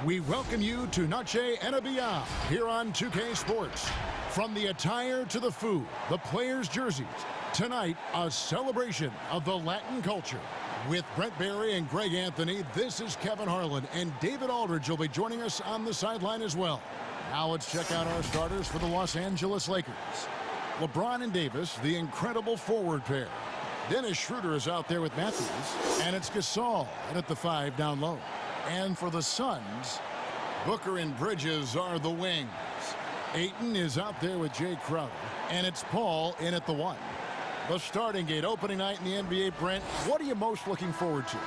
We welcome you to Noche and Beyond here on 2K Sports. From the attire to the food, the players' jerseys, tonight a celebration of the Latin culture. With Brent Barry and Greg Anthony, this is Kevin Harlan, and David Aldridge will be joining us on the sideline as well. Now let's check out our starters for the Los Angeles Lakers. LeBron and Davis, the incredible forward pair. Dennis Schroeder is out there with Matthews, and it's Gasol at the 5 down low. And for the Suns, Booker and Bridges are the wings. Ayton is out there with Jay Crowder, and it's Paul in at the 1. The starting gate, opening night in the NBA, Brent, what are you most looking forward to?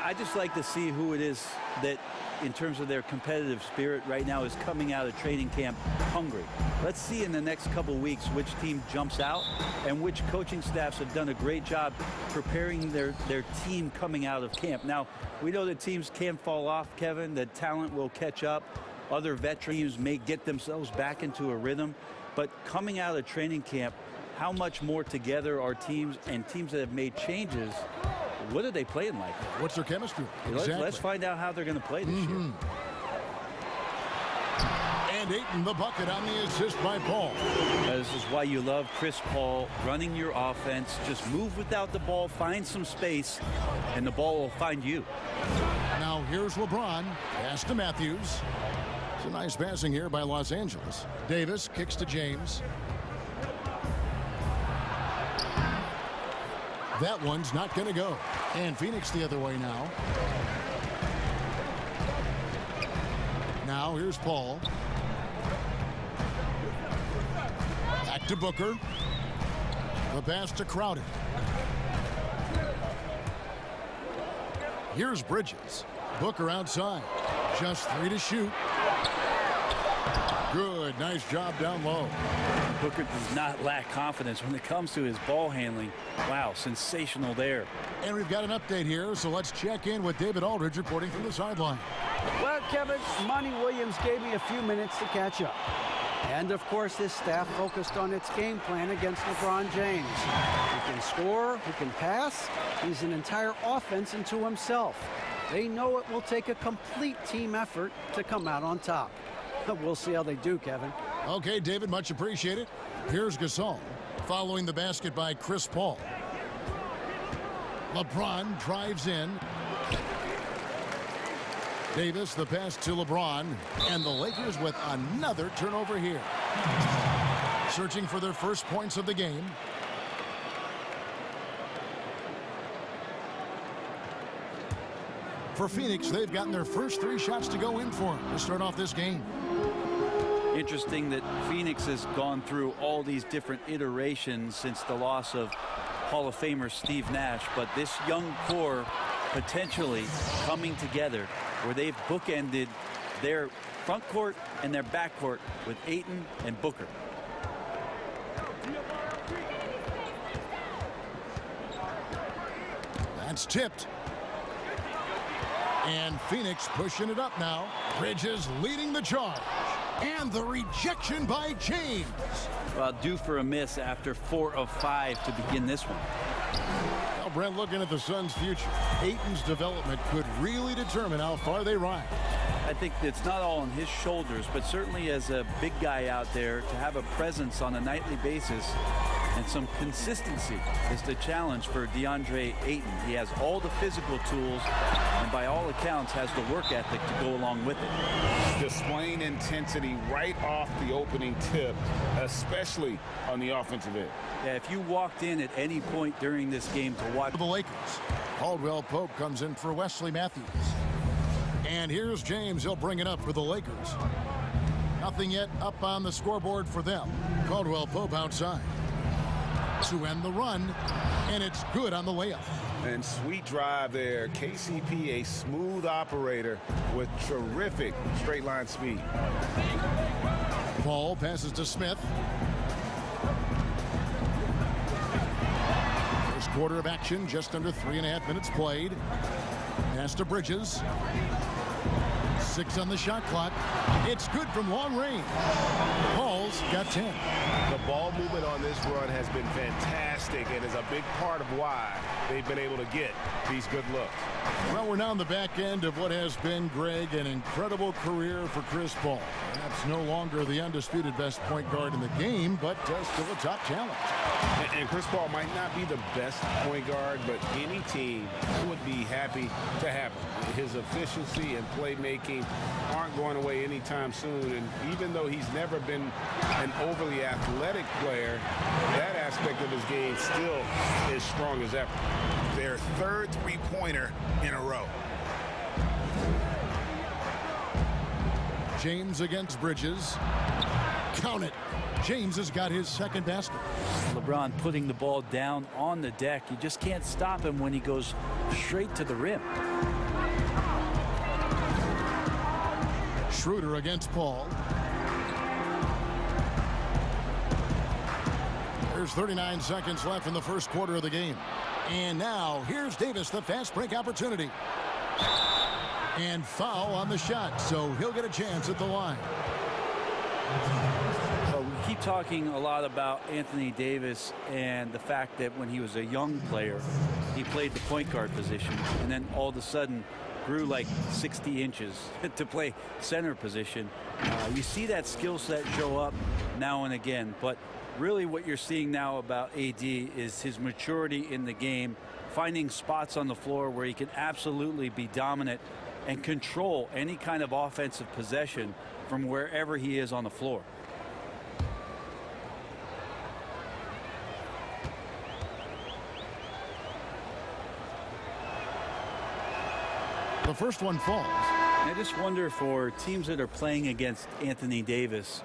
I just like to see who it is that, in terms of their competitive spirit right now, is coming out of training camp hungry. Let's see in the next couple weeks which team jumps out and which coaching staffs have done a great job preparing their team coming out of camp. Now, we know that teams can fall off, Kevin. The talent will catch up. Other veteran teams may get themselves back into a rhythm. But coming out of training camp, how much more together are teams, and teams that have made changes, what are they playing like? What's their chemistry? Exactly. Let's find out how they're going to play this year. And Ayton the bucket on the assist by Paul. This is why you love Chris Paul running your offense. Just move without the ball, find some space, and the ball will find you. Now here's LeBron. Pass to Matthews. It's a nice passing here by Los Angeles. Davis kicks to James. That one's not going to go. And Phoenix the other way now. Now here's Paul. Back to Booker. The pass to Crowder. Here's Bridges. Booker outside. Just 3 to shoot. Good. Nice job down low. Booker does not lack confidence when it comes to his ball handling. Wow, sensational there. And we've got an update here, so let's check in with David Aldridge reporting from the sideline. Well, Kevin, Monty Williams gave me a few minutes to catch up. And, of course, this staff focused on its game plan against LeBron James. He can score, he can pass. He's an entire offense unto himself. They know it will take a complete team effort to come out on top. But we'll see how they do, Kevin. Okay, David, much appreciated. Here's Gasol, following the basket by Chris Paul. LeBron drives in. Davis, the pass to LeBron, and the Lakers with another turnover here. Searching for their first points of the game. For Phoenix, they've gotten their first 3 shots to go in for them to start off this game. Interesting that Phoenix has gone through all these different iterations since the loss of Hall of Famer Steve Nash, but this young core potentially coming together where they've bookended their front court and their back court with Ayton and Booker. That's tipped. And Phoenix pushing it up now. Bridges leading the charge. And the rejection by James. Well, due for a miss after 4 of 5 to begin this one. Well, Brent, looking at the Suns' future, Ayton's development could really determine how far they rise. I think it's not all on his shoulders, but certainly as a big guy out there, to have a presence on a nightly basis and some consistency is the challenge for DeAndre Ayton. He has all the physical tools and by all accounts has the work ethic to go along with it. Displaying intensity right off the opening tip, especially on the offensive end. Yeah, if you walked in at any point during this game to watch The Lakers. Caldwell Pope comes in for Wesley Matthews. And here's James. He'll bring it up for the Lakers. Nothing yet up on the scoreboard for them. Caldwell Pope outside to end the run, and it's good on the layup. And sweet drive there. KCP, a smooth operator with terrific straight line speed. Paul passes to Smith. First quarter of action, just under 3.5 minutes played. Pass to Bridges. 6 on the shot clock. It's good from long range. Paul's got 10. The ball movement on this run has been fantastic and is a big part of why they've been able to get these good looks. Well, we're now on the back end of what has been, Greg, an incredible career for Chris Paul. Perhaps no longer the undisputed best point guard in the game, but still a top talent. And Chris Paul might not be the best point guard, but any team would be happy to have him. His efficiency and playmaking aren't going away anytime soon. And even though he's never been an overly athletic player, that aspect of his game still is strong as ever. Their third three-pointer in a row. James against Bridges. Count it. James has got his second basket. LeBron putting the ball down on the deck. You just can't stop him when he goes straight to the rim. Schroeder against Paul. There's 39 seconds left in the first quarter of the game. And now, here's Davis, the fast break opportunity. And foul on the shot, so he'll get a chance at the line. Well, we keep talking a lot about Anthony Davis and the fact that when he was a young player, he played the point guard position, and then all of a sudden grew like 60 inches to play center position. You see that skill set show up now and again, but really what you're seeing now about AD is his maturity in the game, finding spots on the floor where he can absolutely be dominant and control any kind of offensive possession from wherever he is on the floor. The first one falls. I just wonder for teams that are playing against Anthony Davis,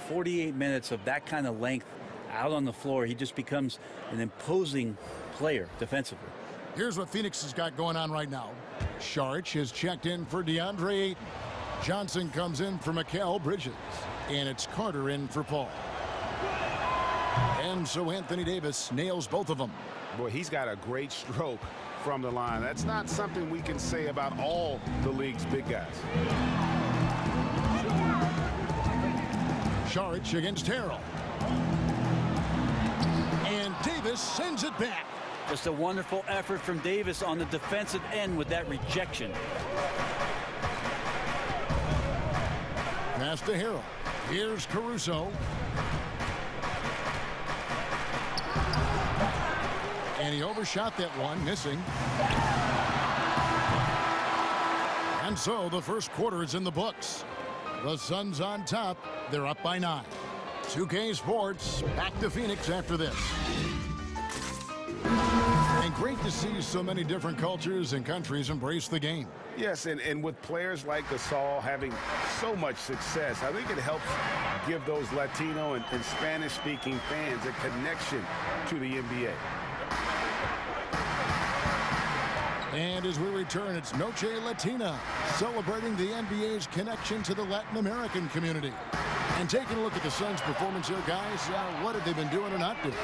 48 minutes of that kind of length out on the floor, he just becomes an imposing player defensively. Here's what Phoenix has got going on right now. Saric has checked in for DeAndre Ayton. Johnson comes in for Mikal Bridges. And it's Carter in for Paul. And so Anthony Davis nails both of them. Boy, he's got a great stroke from the line. That's not something we can say about all the league's big guys. Saric against Harrell. And Davis sends it back. Just a wonderful effort from Davis on the defensive end with that rejection. Pass to Harrell. Here's Caruso. And he overshot that one, missing. And so the first quarter is in the books. The Suns on top. They're up by 9. 2K Sports back to Phoenix after this. And great to see so many different cultures and countries embrace the game. Yes, and with players like Gasol having so much success, I think it helps give those Latino and Spanish-speaking fans a connection to the NBA. And as we return, it's Noche Latina, celebrating the NBA's connection to the Latin American community. And taking a look at the Suns' performance here, guys, what have they been doing or not doing?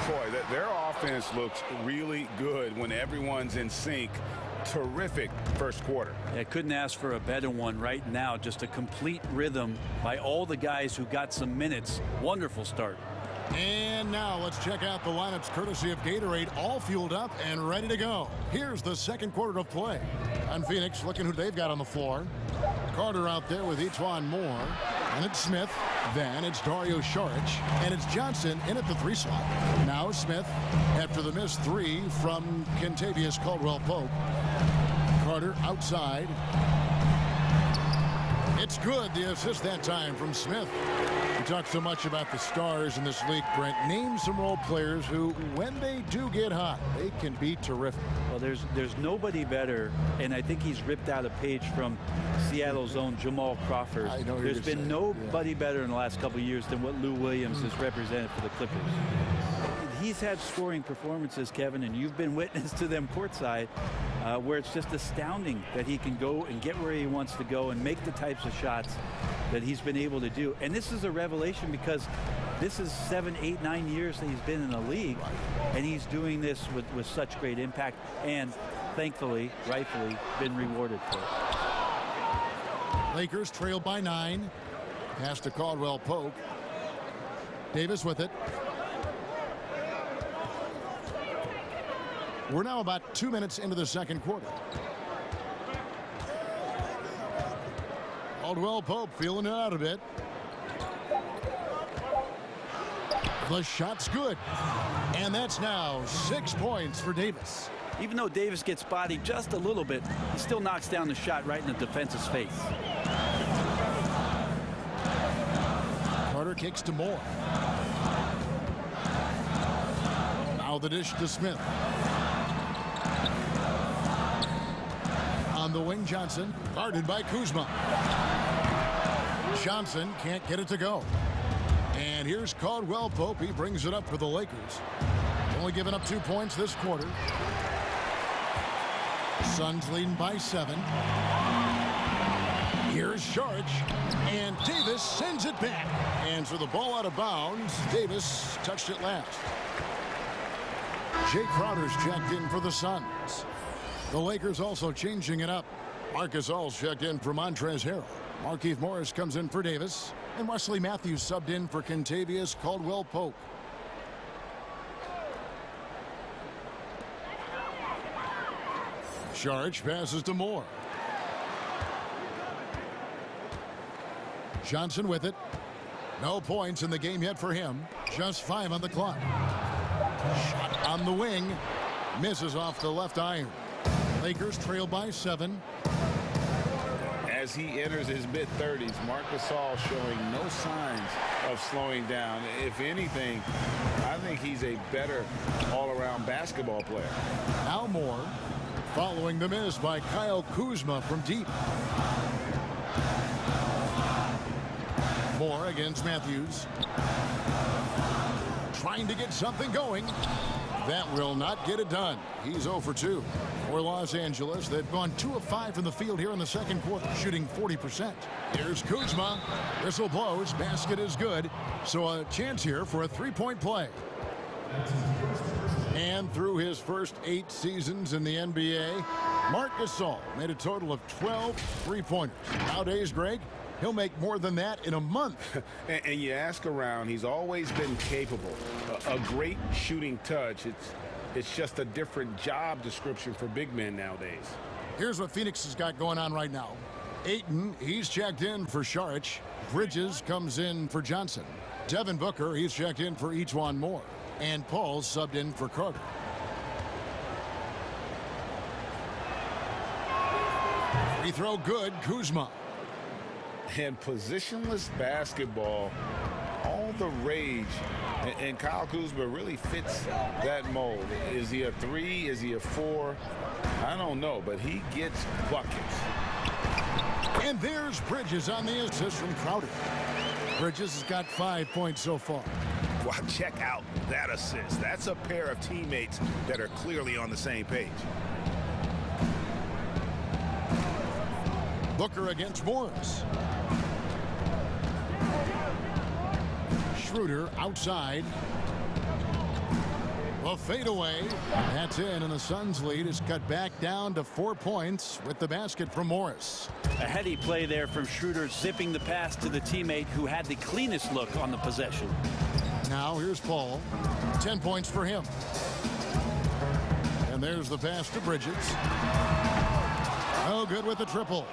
Boy, their offense looks really good when everyone's in sync. Terrific first quarter. I couldn't ask for a better one right now. Just a complete rhythm by all the guys who got some minutes. Wonderful start. And now let's check out the lineups courtesy of Gatorade, all fueled up and ready to go. Here's the second quarter of play. And Phoenix looking who they've got on the floor. Carter out there with Etuan Moore. And it's Smith. Then it's Dario Saric. And it's Johnson in at the 3 slot. Now Smith after the missed 3 from Kentavious Caldwell-Pope. Carter outside. It's good. The assist that time from Smith. We talk so much about the stars in this league, Brent. Name some role players who, when they do get hot, they can be terrific. Well, there's nobody better, and I think he's ripped out a page from Seattle's own Jamal Crawford. I know there's been nobody better in the last couple of years than what Lou Williams has represented for the Clippers. He's had scoring performances, Kevin, and you've been witness to them courtside, where it's just astounding that he can go and get where he wants to go and make the types of shots that he's been able to do. And this is a revelation because this is 7, 8, 9 years that he's been in the league, and he's doing this with such great impact and, thankfully, rightfully, been rewarded for it. Lakers trail by 9. Pass to Caldwell Pope. Davis with it. We're now about 2 minutes into the second quarter. Caldwell Pope feeling it out a bit. The shot's good. And that's now 6 points for Davis. Even though Davis gets bodied just a little bit, he still knocks down the shot right in the defense's face. Carter kicks to Moore. Now the dish to Smith. On the wing, Johnson, guarded by Kuzma. Johnson can't get it to go. And here's Caldwell Pope. He brings it up for the Lakers. Only giving up 2 points this quarter. Suns leading by 7. Here's Sharge. And Davis sends it back. And so the ball out of bounds. Davis touched it last. Jay Crowder's checked in for the Suns. The Lakers also changing it up. Marcus All's checked in for Montrezl Harrell. Markieff Morris comes in for Davis. And Wesley Matthews subbed in for Kentavious Caldwell-Pope. Sharge passes to Moore. Johnson with it. No points in the game yet for him. Just 5 on the clock. Shot on the wing. Misses off the left iron. Lakers trail by 7. As he enters his mid-30s, Marc Gasol showing no signs of slowing down. If anything, I think he's a better all-around basketball player. Now Moore, following the miss by Kyle Kuzma from deep. Moore against Matthews. Trying to get something going. That will not get it done. He's 0 for 2. For Los Angeles, they've gone 2 of 5 from the field here in the second quarter, shooting 40%. Here's Kuzma. Whistle blows. Basket is good. So a chance here for a 3-point play. And through his first 8 seasons in the NBA, Marc Gasol made a total of 12 3-pointers. Nowadays, Greg, he'll make more than that in a month. And you ask around, he's always been capable. A great shooting touch. It's just a different job description for big men nowadays. Here's what Phoenix has got going on right now. Ayton, he's checked in for Saric. Bridges comes in for Johnson. Devin Booker, he's checked in for Ejuan Moore. And Paul's subbed in for Carter. Free throw good, Kuzma. And positionless basketball, all the rage. And Kyle Kuzma really fits that mold. Is he a 3? Is he a 4? I don't know, but he gets buckets. And there's Bridges on the assist from Crowder. Bridges has got 5 points so far. Well, check out that assist. That's a pair of teammates that are clearly on the same page. Booker against Morris. Schroeder outside. The fadeaway. That's in, and the Suns' lead is cut back down to 4 points with the basket from Morris. A heady play there from Schroeder, zipping the pass to the teammate who had the cleanest look on the possession. Now here's Paul. 10 points for him. And there's the pass to Bridges. Oh, good with the triple.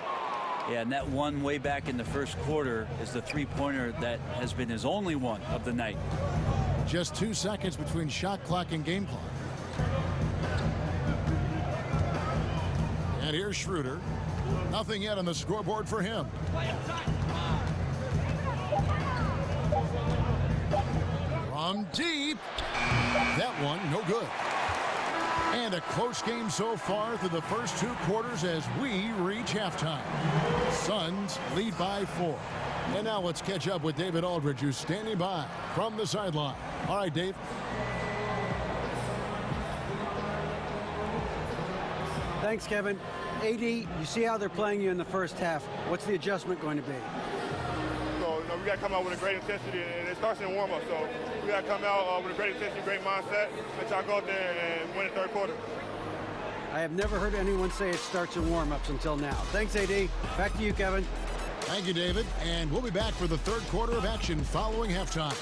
Yeah, and that one way back in the first quarter is the 3-pointer that has been his only one of the night. Just 2 seconds between shot clock and game clock. And here's Schroeder. Nothing yet on the scoreboard for him. From deep. That one, no good. And a close game so far through the first 2 quarters as we reach halftime. Suns lead by 4. And now let's catch up with David Aldridge, who's standing by from the sideline. All right, Dave. Thanks, Kevin. AD, you see how they're playing you in the first half. What's the adjustment going to be? So, we got to come out with a great intensity, and it starts in warm-up. So we got to come out with a great intensity, great mindset, and try to go out there and win the third quarter. I have never heard anyone say it starts in warm-ups until now. Thanks, AD. Back to you, Kevin. Thank you, David. And we'll be back for the third quarter of action following halftime.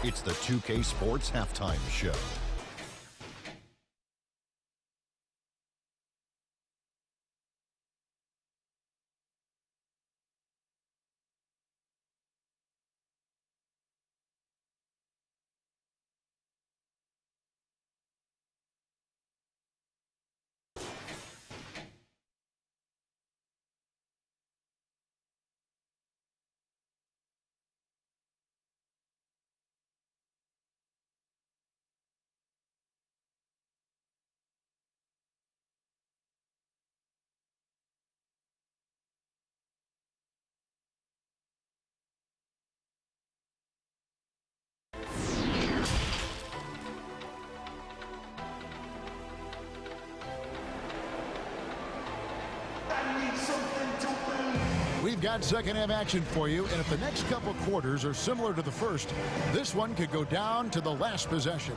It's the 2K Sports Halftime Show. We've got second half action for you, and if the next couple quarters are similar to the first, this one could go down to the last possession.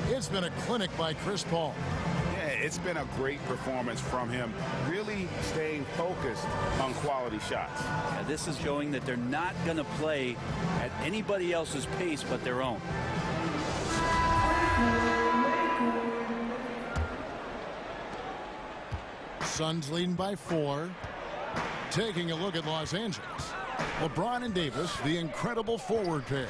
It's been a clinic by Chris Paul. Yeah, it's been a great performance from him, really staying focused on quality shots. Yeah, this is showing that they're not going to play at anybody else's pace but their own. Suns leading by 4. Taking a look at Los Angeles. LeBron and Davis, the incredible forward pair.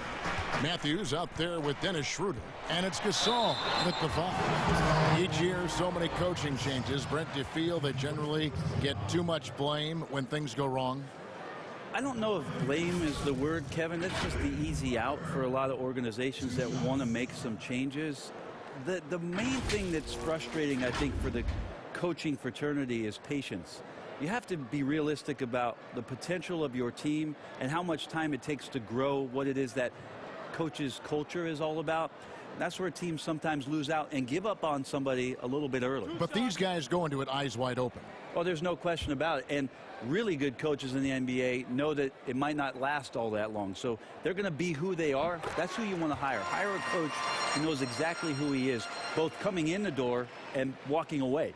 Matthews out there with Dennis Schroeder. And it's Gasol with the 5. Each year, so many coaching changes. Brent, do you feel they generally get too much blame when things go wrong? I don't know if blame is the word, Kevin. That's just the easy out for a lot of organizations that want to make some changes. The main thing that's frustrating, I think, for the coaching fraternity is patience. You have to be realistic about the potential of your team and how much time it takes to grow what it is that coach's culture is all about. That's where teams sometimes lose out and give up on somebody a little bit early. But these guys go into it eyes wide open. Oh, there's no question about it. And really good coaches in the NBA know that it might not last all that long. So they're going to be who they are. That's who you want to hire. Hire a coach who knows exactly who he is, both coming in the door and walking away.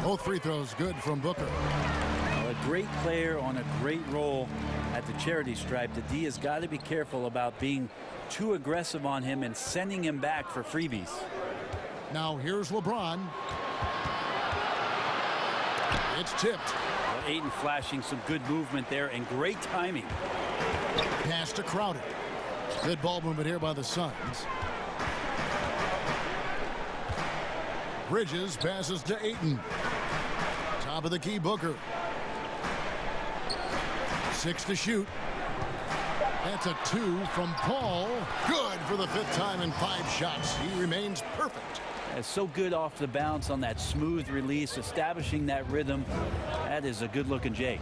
Both free throws good from Booker. A great player on a great role at the charity stripe. The D has got to be careful about being too aggressive on him and sending him back for freebies. Now here's LeBron. It's tipped. Well, Ayton flashing some good movement there and great timing. Pass to Crowder. Good ball movement here by the Suns. Bridges passes to Ayton. Top of the key, Booker. 6 to shoot. That's a 2 from Paul. Good for the 5th time in 5 shots. He remains perfect. It's so good off the bounce on that smooth release, establishing that rhythm. That is a good-looking Jay.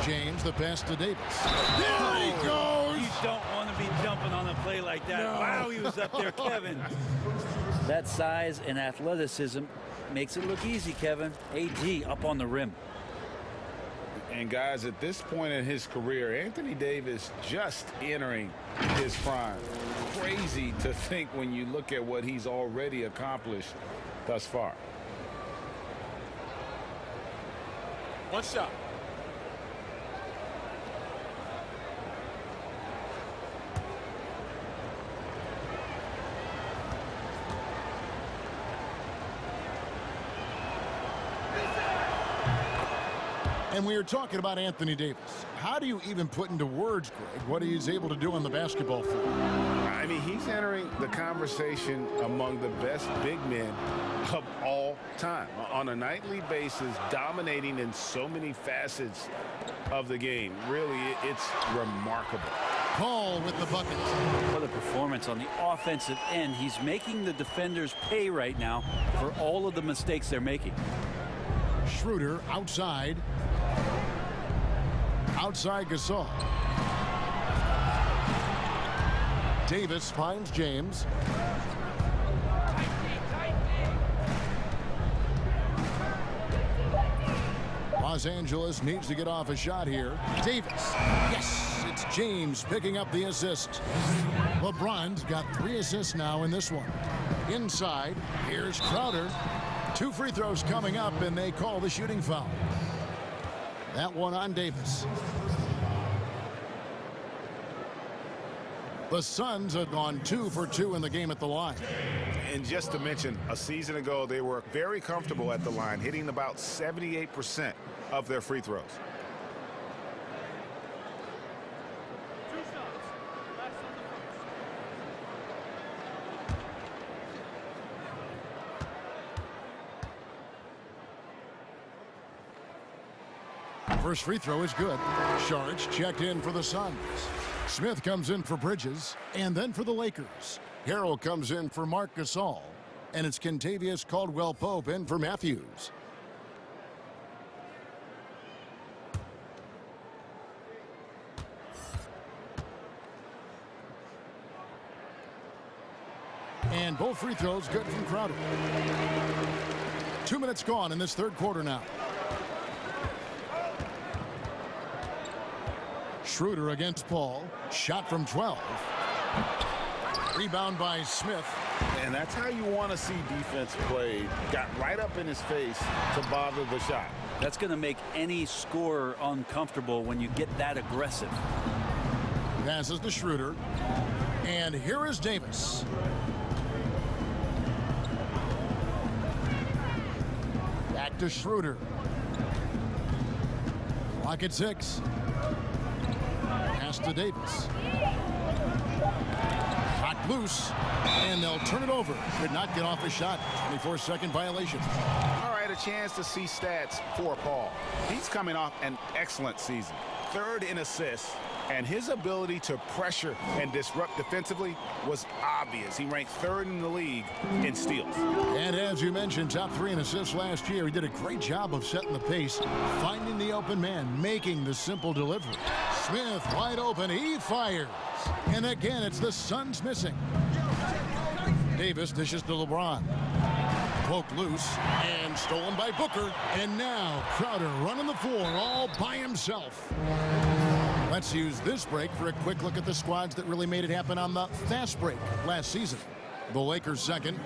James, the pass to Davis. There he goes! You don't want to be jumping on a play like that. No. Wow, he was up there, Kevin. That size and athleticism makes it look easy, Kevin. AD up on the rim. And guys, at this point in his career, Anthony Davis just entering his prime. Crazy to think when you look at what he's already accomplished thus far. One shot. And we were talking about Anthony Davis. How do you even put into words, Greg, what he's able to do on the basketball field? I mean, he's entering the conversation among the best big men of all time. On a nightly basis, dominating in so many facets of the game. Really, it's remarkable. Paul with the bucket. What a performance on the offensive end. He's making the defenders pay right now for all of the mistakes they're making. Schroeder outside. Outside Gasol. Davis finds James. Los Angeles needs to get off a shot here. Davis. Yes, it's James picking up the assist. LeBron's got 3 assists now in this one. Inside, here's Crowder. 2 free throws coming up, and they call the shooting foul. That one on Davis. The Suns have gone 2 for 2 in the game at the line. And just to mention, a season ago, they were very comfortable at the line, hitting about 78% of their free throws. First free throw is good. Sharge checked in for the Suns. Smith comes in for Bridges, and then for the Lakers. Harrell comes in for Marc Gasol, and it's Kentavious Caldwell-Pope in for Matthews. And both free throws good from Crowder. 2 minutes gone in this third quarter now. Schroeder against Paul. Shot from 12. Rebound by Smith. And that's how you want to see defense played. Got right up in his face to bother the shot. That's going to make any scorer uncomfortable when you get that aggressive. Passes to Schroeder. And here is Davis. Back to Schroeder. Clock at 6. Pass to Davis. Shot loose, and they'll turn it over. Could not get off a shot. 24-second violation. All right, a chance to see stats for Paul. He's coming off an excellent season. 3rd in assists, and his ability to pressure and disrupt defensively was obvious. He ranked 3rd in the league in steals. And as you mentioned, top 3 in assists last year. He did a great job of setting the pace, finding the open man, making the simple delivery. Smith wide open. He fires. And again, it's the Suns missing. Davis dishes to LeBron. Poked loose and stolen by Booker. And now Crowder running the floor all by himself. Let's use this break for a quick look at the squads that really made it happen on the fast break last season. The Lakers second.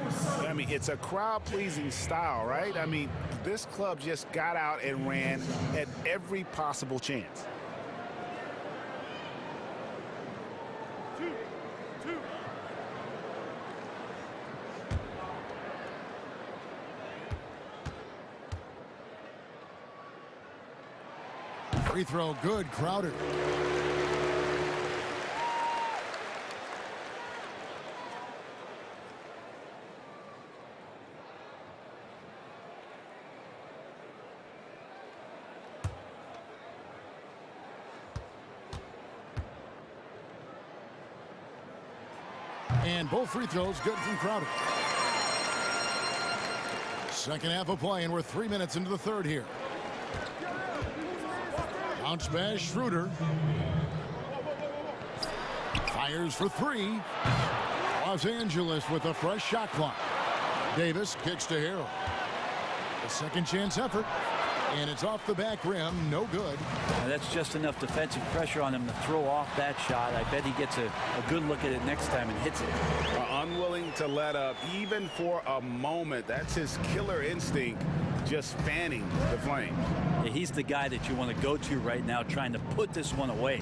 I mean, it's a crowd-pleasing style, right? I mean, this club just got out and ran at every possible chance. Free throw good, Crowder. And both free throws good from Crowder. Second half of play, and we're 3 minutes into the third here. Bounce pass, Schroeder. Fires for 3. Los Angeles with a fresh shot clock. Davis kicks to Harrell. A second chance effort. And it's off the back rim. No good. Now that's just enough defensive pressure on him to throw off that shot. I bet he gets a good look at it next time and hits it. Unwilling to let up even for a moment. That's his killer instinct, just fanning the flame. Yeah, he's the guy that you want to go to right now, trying to put this one away.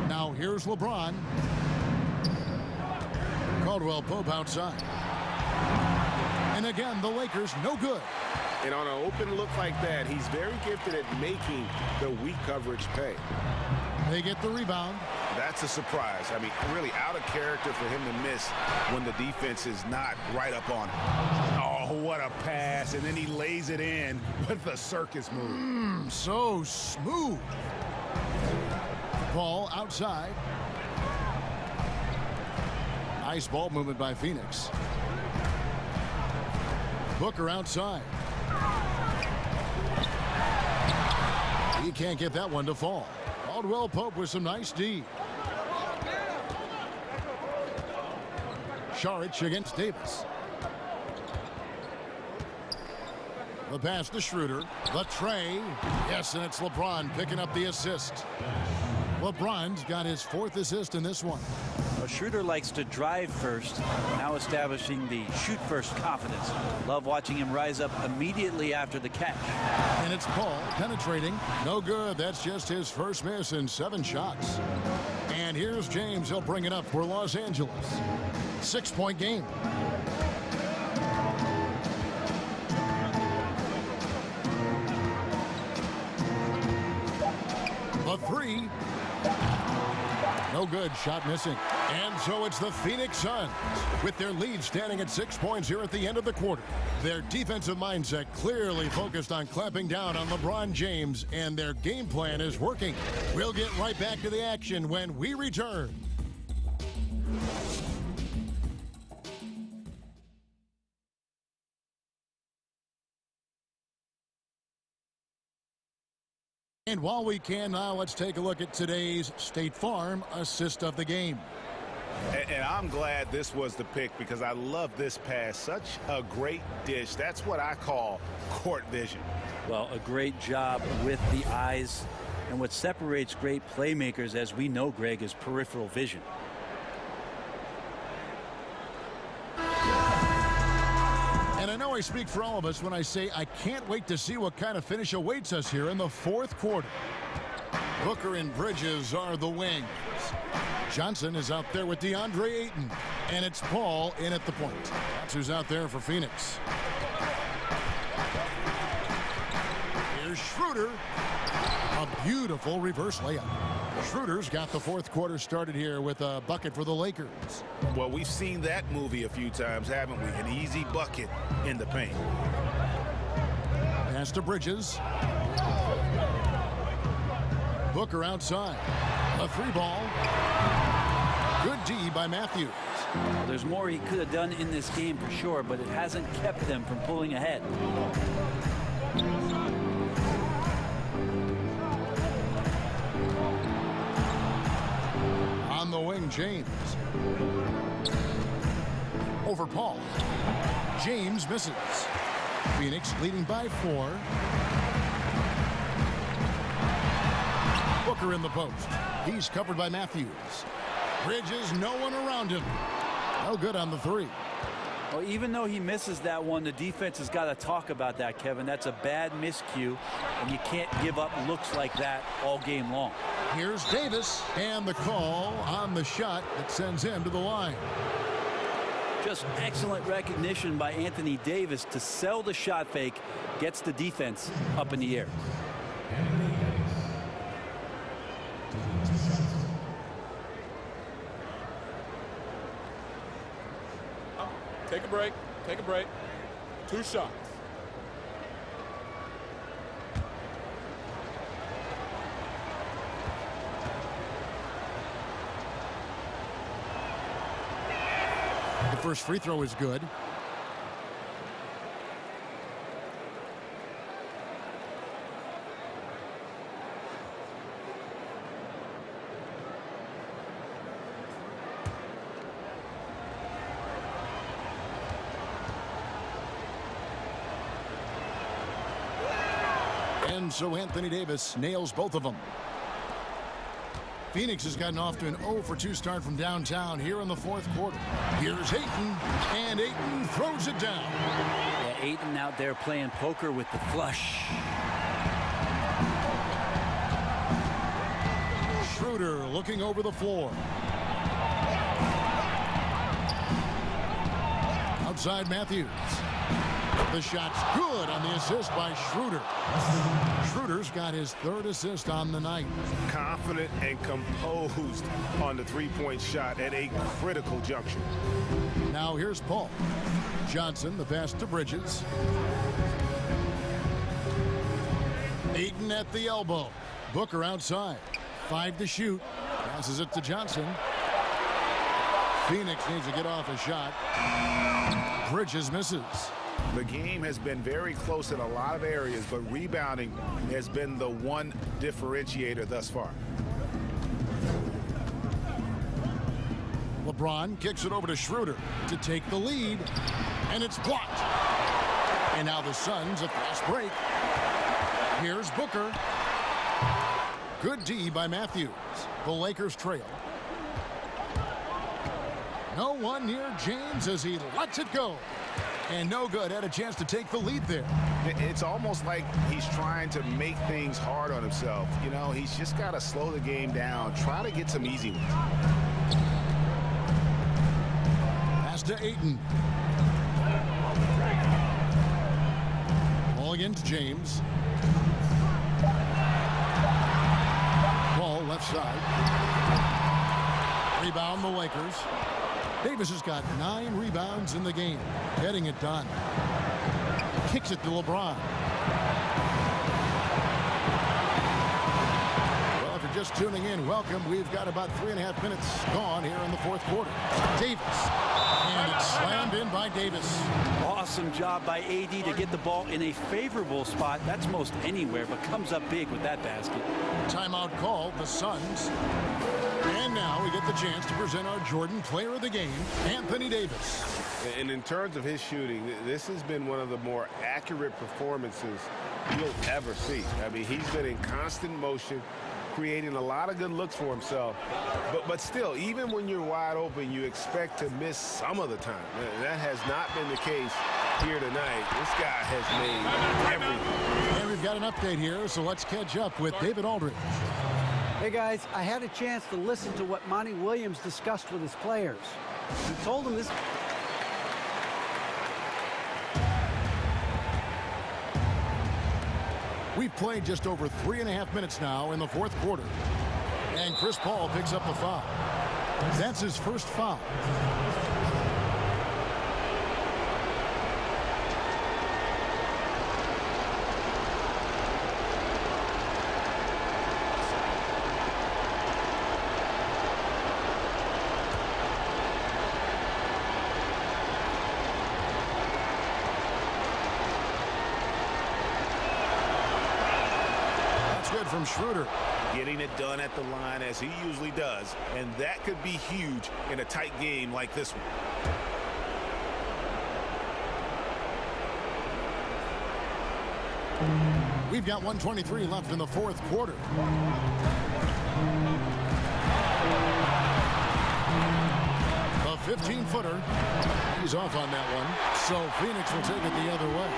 Now here's LeBron. Caldwell-Pope outside. And again, the Lakers no good. And on an open look like that, he's very gifted at making the weak coverage pay. They get the rebound. That's a surprise. I mean, really out of character for him to miss when the defense is not right up on him. Oh, what a pass. And then he lays it in with a circus move. So smooth. Ball outside. Nice ball movement by Phoenix. Booker outside. He can't get that one to fall. Caldwell-Pope with some nice D. Saric against Davis. The pass to Schroeder. The tray. Yes, and it's LeBron picking up the assist. LeBron's got his 4th assist in this one. Well, Schroeder likes to drive first, now establishing the shoot first confidence. Love watching him rise up immediately after the catch. And it's Paul penetrating. No good. That's just his first miss in 7 shots. And here's James. He'll bring it up for Los Angeles. 6-point game. The 3. No good. Shot missing. And so it's the Phoenix Suns with their lead standing at 6 points here at the end of the quarter. Their defensive mindset clearly focused on clamping down on LeBron James, and their game plan is working. We'll get right back to the action when we return. And while we can now, let's take a look at today's State Farm assist of the game. And I'm glad this was the pick because I love this pass. Such a great dish. That's what I call court vision. Well, a great job with the eyes. And what separates great playmakers, as we know, Greg, is peripheral vision. And I know I speak for all of us when I say I can't wait to see what kind of finish awaits us here in the 4th quarter. Booker and Bridges are the wings. Johnson is out there with DeAndre Ayton. And it's Paul in at the point. That's who's out there for Phoenix. Here's Schroeder. A beautiful reverse layup. Schroeder's got the 4th quarter started here with a bucket for the Lakers. Well, we've seen that movie a few times, haven't we? An easy bucket in the paint. Pass to Bridges. Booker outside. A 3-ball. Good D by Matthews. Well, there's more he could have done in this game for sure, but it hasn't kept them from pulling ahead. On the wing, James. Over Paul. James misses. Phoenix leading by 4. Booker in the post. He's covered by Matthews. Bridges, no one around him. No good on the 3. Well, even though he misses that one, the defense has got to talk about that, Kevin. That's a bad miscue, and you can't give up looks like that all game long. Here's Davis, and the call on the shot that sends him to the line. Just excellent recognition by Anthony Davis to sell the shot fake, gets the defense up in the air. Take a break. Take a break. 2 shots. The first free throw is good. And so Anthony Davis nails both of them. Phoenix has gotten off to an 0-for-2 start from downtown here in the 4th quarter. Here's Ayton, and Ayton throws it down. Yeah, Ayton out there playing poker with the flush. Schroeder looking over the floor. Outside Matthews. The shot's good on the assist by Schroeder. Schroeder's got his 3rd assist on the night. Confident and composed on the 3-point shot at a critical juncture. Now here's Paul. Johnson, the pass to Bridges. Ayton at the elbow. Booker outside. 5 to shoot. Passes it to Johnson. Phoenix needs to get off a shot. Bridges misses. The game has been very close in a lot of areas, but rebounding has been the one differentiator thus far. LeBron kicks it over to Schroeder to take the lead, and it's blocked. And now the Suns a fast break. Here's Booker. Good D by Matthews. The Lakers trail. No one near James as he lets it go. And no good. Had a chance to take the lead there. It's almost like he's trying to make things hard on himself. You know, he's just got to slow the game down. Try to get some easy ones. Pass to Ayton. Ball against James. Ball left side. Rebound the Lakers. Davis has got 9 rebounds in the game. Getting it done. Kicks it to LeBron. Well, if you're just tuning in, welcome. We've got about 3.5 minutes gone here in the fourth quarter. Davis. And it's slammed in by Davis. Awesome job by AD to get the ball in a favorable spot. That's most anywhere, but comes up big with that basket. Timeout called, the Suns. And now we get the chance to present our Jordan Player of the Game, Anthony Davis. And in terms of his shooting, this has been one of the more accurate performances you'll ever see. I mean, he's been in constant motion, creating a lot of good looks for himself. But still, even when you're wide open, you expect to miss some of the time. That has not been the case here tonight. This guy has made everything. And we've got an update here, so let's catch up with David Aldridge. Hey guys, I had a chance to listen to what Monty Williams discussed with his players. He told them this. We've played just over 3.5 minutes now in the fourth quarter. And Chris Paul picks up the foul. That's his first foul. From Schroeder. Getting it done at the line as he usually does, and that could be huge in a tight game like this one. We've got 1:23 left in the fourth quarter. A 15-footer. He's off on that one, so Phoenix will take it the other way.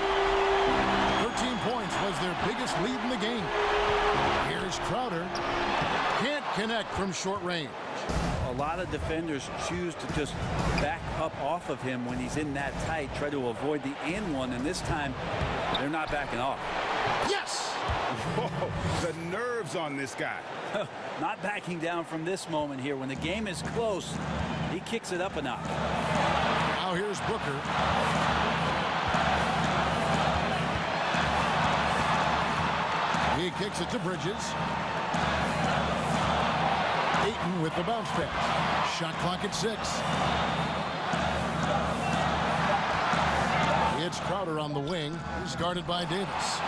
13 points was their biggest lead in the game. Here's Crowder. Can't connect from short range. A lot of defenders choose to just back up off of him when he's in that tight, try to avoid the and one, and this time they're not backing off. Yes! Whoa, the nerves on this guy. Not backing down from this moment here. When the game is close, he kicks it up a notch. Now here's Booker. He kicks it to Bridges. Ayton with the bounce pass. Shot clock at 6. It's Crowder on the wing. He's guarded by Davis.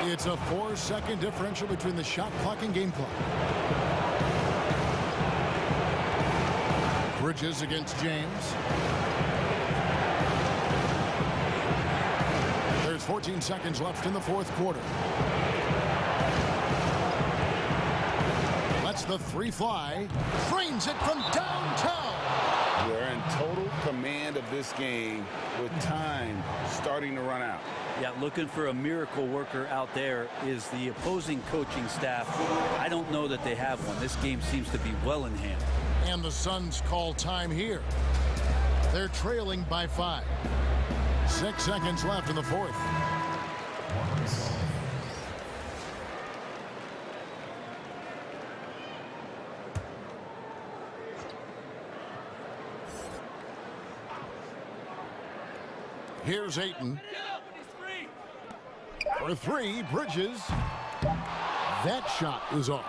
It's a 4-second differential between the shot clock and game clock. Bridges against James. There's 14 seconds left in the fourth quarter. Lets the three fly. Frames it from downtown. They're in total command of this game with time starting to run out. Yeah, looking for a miracle worker out there is the opposing coaching staff. I don't know that they have one. This game seems to be well in hand. And the Suns call time here. They're trailing by 5. 6 seconds left in the fourth. Here's Ayton. For 3, Bridges. That shot is off.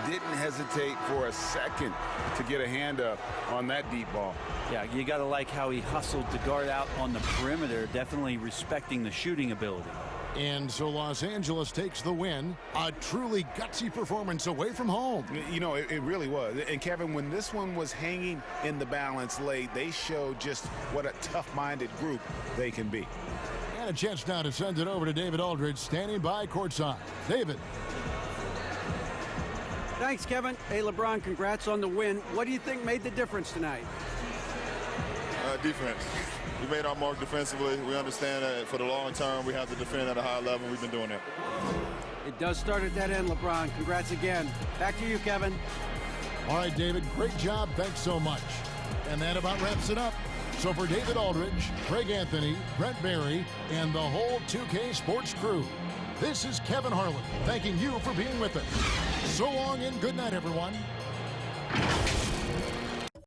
Didn't hesitate for a second to get a hand up on that deep ball. Yeah, you got to like how he hustled to guard out on the perimeter, definitely respecting the shooting ability. And so Los Angeles takes the win. A truly gutsy performance away from home. You know, it really was. And Kevin, when this one was hanging in the balance late, they showed just what a tough-minded group they can be. And a chance now to send it over to David Aldridge, standing by courtside. David. Thanks, Kevin. Hey, LeBron, congrats on the win. What do you think made the difference tonight? Defense. We made our mark defensively. We understand that for the long term, we have to defend at a high level. We've been doing that. It does start at that end, LeBron. Congrats again. Back to you, Kevin. All right, David, great job. Thanks so much. And that about wraps it up. So for David Aldridge, Craig Anthony, Brent Barry, and the whole 2K Sports crew, this is Kevin Harlan thanking you for being with us. So long and good night, everyone.